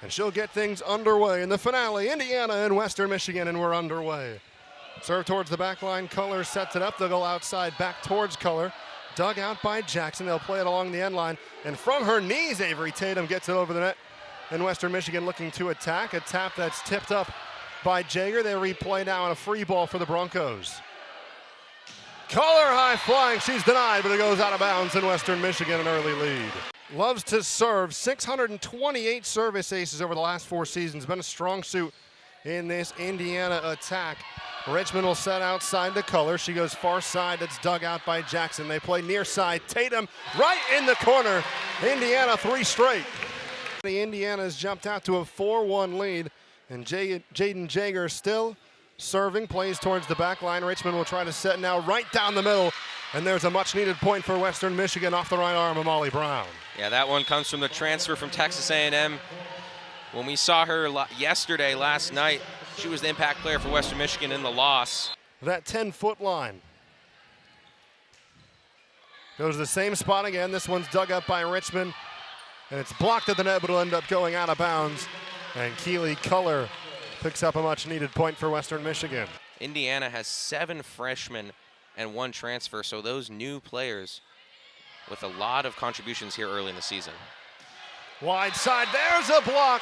And she'll get things underway in the finale. Indiana and Western Michigan, and we're underway. Serve towards the back line. Culler sets it up. They'll go outside, back towards Culler. Dug out by Jackson. They'll play it along the end line. And from her knees, Avery Tatum gets it over the net. And Western Michigan looking to attack. A tap that's tipped up by Jager. They replay now on a free ball for the Broncos. Culler high flying. She's denied, but it goes out of bounds, in Western Michigan an early lead. Loves to serve. 628 service aces over the last 4 seasons. Been a strong suit in this Indiana attack. Richmond will set outside to Culler. She goes far side. That's dug out by Jackson. They play near side. Tatum right in the corner. Indiana 3 straight. Indiana has jumped out to a 4-1 lead. And Jaden Jager still serving. Plays towards the back line. Richmond will try to set now right down the middle. And there's a much-needed point for Western Michigan off the right arm of Molly Brown. Yeah, that one comes from the transfer from Texas A&M. When we saw her yesterday, last night, she was the impact player for Western Michigan in the loss. That 10-foot line. Goes to the same spot again. This one's dug up by Richmond. And it's blocked at the net, but it'll end up going out of bounds. And Keely Culler picks up a much-needed point for Western Michigan. Indiana has 7 freshmen and 1 transfer, so those new players with a lot of contributions here early in the season. Wide side, there's a block.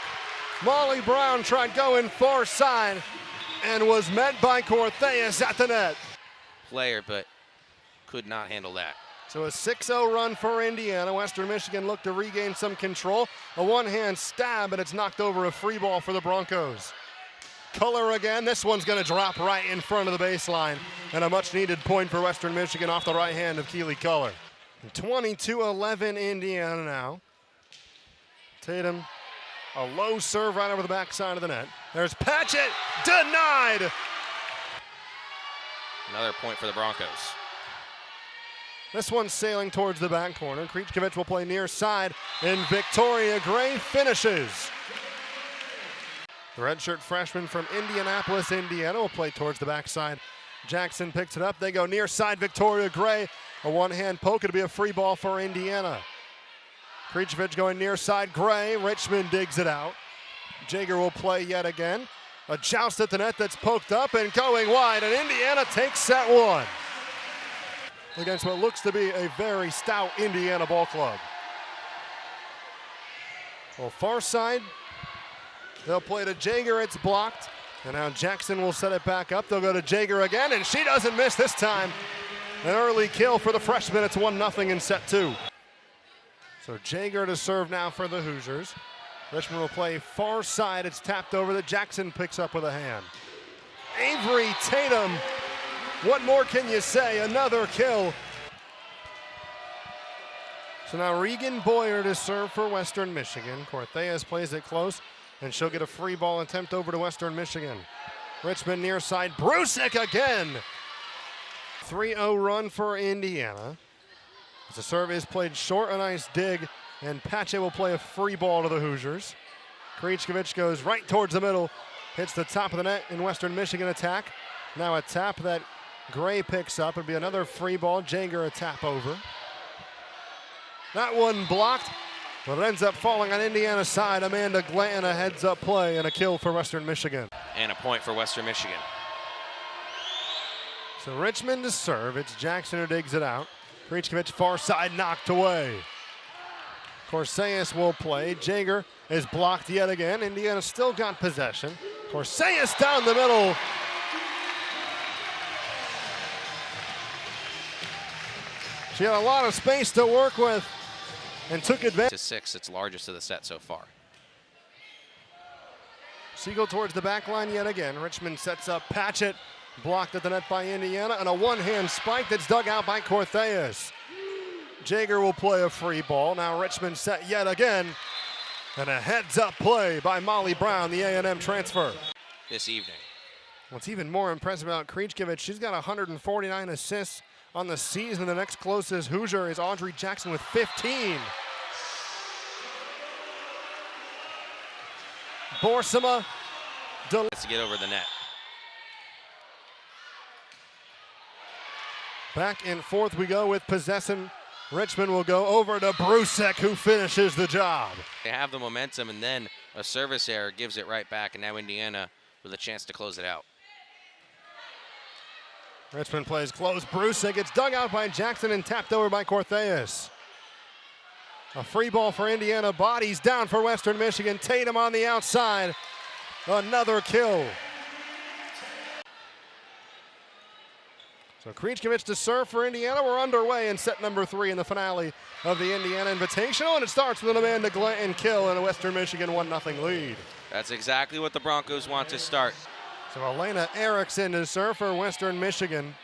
Molly Brown tried going far side and was met by Cortheas at the net. Player, but could not handle that. So a 6-0 run for Indiana. Western Michigan looked to regain some control. A one-hand stab, and it's knocked over a free ball for the Broncos. Culler again. This one's going to drop right in front of the baseline. And a much-needed point for Western Michigan off the right hand of Keely Culler. 22-11 Indiana now. Tatum, a low serve right over the backside of the net. There's Patchett, denied. Another point for the Broncos. This one's sailing towards the back corner. Krejcikovic will play near side, and Victoria Gray finishes. The redshirt freshman from Indianapolis, Indiana, will play towards the backside. Jackson picks it up. They go near side. Victoria Gray, a one-hand poke. It'll be a free ball for Indiana. Krejcikovic going near side. Gray. Richmond digs it out. Jager will play yet again. A joust at the net that's poked up and going wide, and Indiana takes set 1 against what looks to be a very stout Indiana ball club. Well, far side. They'll play to Jager, it's blocked. And now Jackson will set it back up. They'll go to Jager again, and she doesn't miss this time. An early kill for the freshman. It's 1-0 in set 2. So Jager to serve now for the Hoosiers. Richmond will play far side. It's tapped over that Jackson picks up with a hand. Avery Tatum, what more can you say? Another kill. So now Regan Boyer to serve for Western Michigan. Cortheas plays it close, and she'll get a free ball attempt over to Western Michigan. Richmond near side. Brusik again. 3-0 run for Indiana. As the serve is played short, a nice dig, and Patchett will play a free ball to the Hoosiers. Krejcikovic goes right towards the middle, hits the top of the net in Western Michigan attack. Now a tap that Gray picks up. It'll be another free ball. Jager a tap over. That one blocked, but it ends up falling on Indiana's side. Amanda Glanton a heads-up play and a kill for Western Michigan. And a point for Western Michigan. So Richmond to serve. It's Jackson who digs it out. Krejcikovic far side knocked away. Corseas will play. Jager is blocked yet again. Indiana still got possession. Corseas down the middle. She had a lot of space to work with and took advantage. To 6, its largest of the set so far. Siegel towards the back line yet again. Richmond sets up Patchett, blocked at the net by Indiana, and a one-hand spike that's dug out by Cortheas. Jager will play a free ball. Now Richmond set yet again, and a heads-up play by Molly Brown, the A&M transfer. This evening. What's even more impressive about Krejcikovic, she's got 149 assists on the season. The next closest Hoosier is Audrey Jackson with 15. Borsema to get over the net. Back and forth we go with possession Richmond will go over to Brusek, who finishes the job. They have the momentum, and then a service error gives it right back, and now Indiana with a chance to close it out. Richmond plays close. Brusek gets dug out by Jackson and tapped over by Cortheas. A free ball for Indiana. Bodies down for Western Michigan. Tatum on the outside. Another kill. So Krichkovich to serve for Indiana. We're underway in set number 3 in the finale of the Indiana Invitational, and it starts with an Amanda Glanton kill and a Western Michigan 1-0 lead. That's exactly what the Broncos want to start. So Elena Erickson to serve for Western Michigan.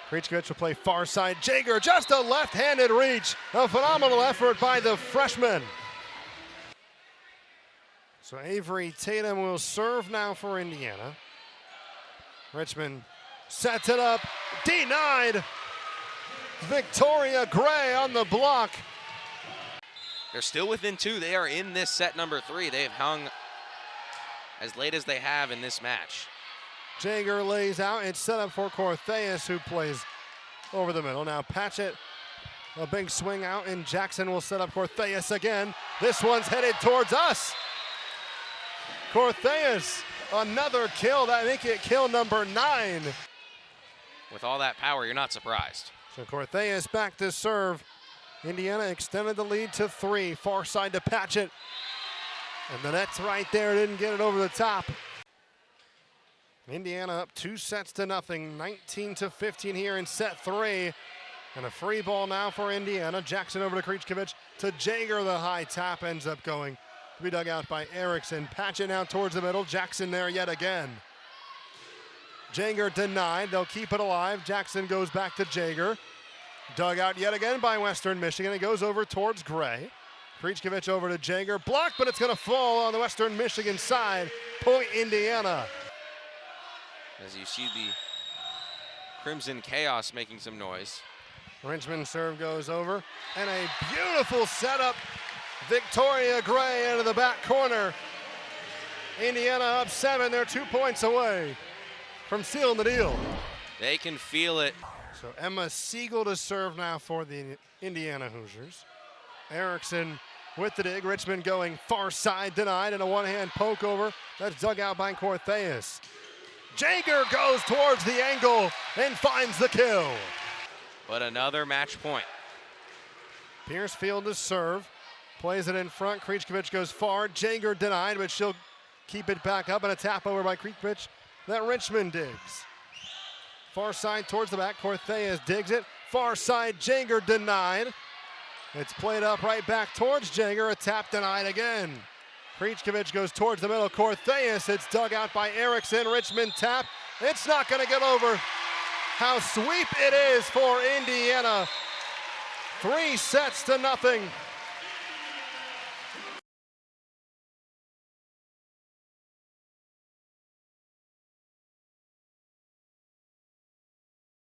Krichkovich will play far side. Jaeger, just a left-handed reach. A phenomenal effort by the freshman. So Avery Tatum will serve now for Indiana. Richmond sets it up, denied. Victoria Gray on the block. They're still within 2. They are in this set number 3. They've hung as late as they have in this match. Jaeger lays out. It's set up for Cortheas, who plays over the middle. Now Patchett, a big swing out, and Jackson will set up Cortheas again. This one's headed towards us. Cortheas, another kill. That make it kill number 9. With all that power, you're not surprised. So Cortheas back to serve. Indiana extended the lead to 3. Far side to Patchett. And the net's right there, didn't get it over the top. Indiana up 2-0, 19-15 here in set 3. And a free ball now for Indiana. Jackson over to Krichkovich to Jaeger. The high tap ends up going to be dug out by Erickson. Patchett now towards the middle. Jackson there yet again. Jaeger denied. They'll keep it alive. Jackson goes back to Jaeger. Dug out yet again by Western Michigan. It goes over towards Gray. Krichkovich over to Jaeger. Blocked, but it's going to fall on the Western Michigan side. Point Indiana. As you see the Crimson Chaos making some noise. Richmond serve goes over. And a beautiful setup. Victoria Gray into the back corner. Indiana up 7. They're 2 points away from sealing the deal. They can feel it. So Emma Siegel to serve now for the Indiana Hoosiers. Erickson with the dig. Richmond going far side, denied, and a one-hand poke over. That's dug out by Cortheas. Jaeger goes towards the angle and finds the kill. But another match point. Piercefield to serve. Plays it in front. Krichkovich goes far. Jaeger denied, but she'll keep it back up, and a tap over by Krichkovich that Richmond digs. Far side towards the back. Cortheas digs it. Far side, Jaeger denied. It's played up right back towards Jaeger. A tap denied again. Krichkovich goes towards the middle. Cortheas, it's dug out by Erickson. Richmond tap. It's not going to get over. How sweep it is for Indiana. 3-0.